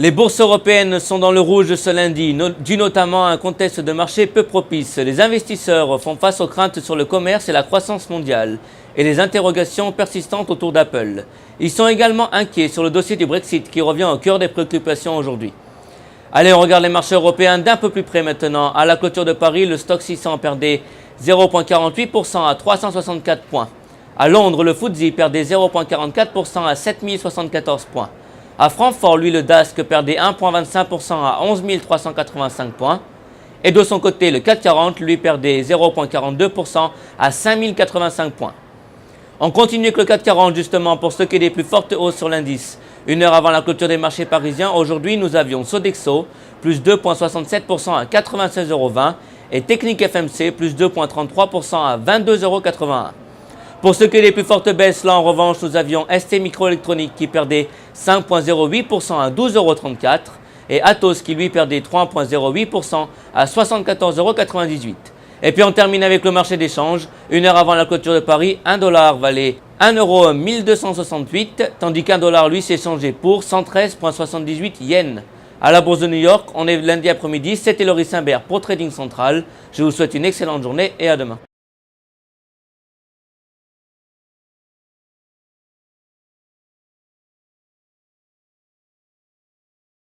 Les bourses européennes sont dans le rouge ce lundi, dû notamment à un contexte de marché peu propice. Les investisseurs font face aux craintes sur le commerce et la croissance mondiale et les interrogations persistantes autour d'Apple. Ils sont également inquiets sur le dossier du Brexit qui revient au cœur des préoccupations aujourd'hui. Allez, on regarde les marchés européens d'un peu plus près maintenant. À la clôture de Paris, le Stoxx 600 perdait 0,48% à 364 points. À Londres, le FTSE perdait 0,44% à 7074 points. À Francfort, lui, le DAX perdait 1,25% à 11 385 points. Et de son côté, le CAC 40, lui, perdait 0,42% à 5085 points. On continue avec le CAC 40 justement pour ce qui est des plus fortes hausses sur l'indice. Une heure avant la clôture des marchés parisiens, aujourd'hui, nous avions Sodexo, plus 2,67% à 96,20 € et Technip FMC, plus 2,33% à 22,81 €. Pour ce qui est des plus fortes baisses, là en revanche, nous avions ST Microélectronique qui perdait 5,08% à 12,34 € et Atos qui lui perdait 3,08% à 74,98 €. Et puis on termine avec le marché d'échange. Une heure avant la clôture de Paris, un dollar valait 1 € 1268, tandis qu'un dollar lui s'est changé pour 113,78 yens. À la bourse de New York, on est lundi après-midi. C'était Laurie Simbert pour Trading Central. Je vous souhaite une excellente journée et à demain.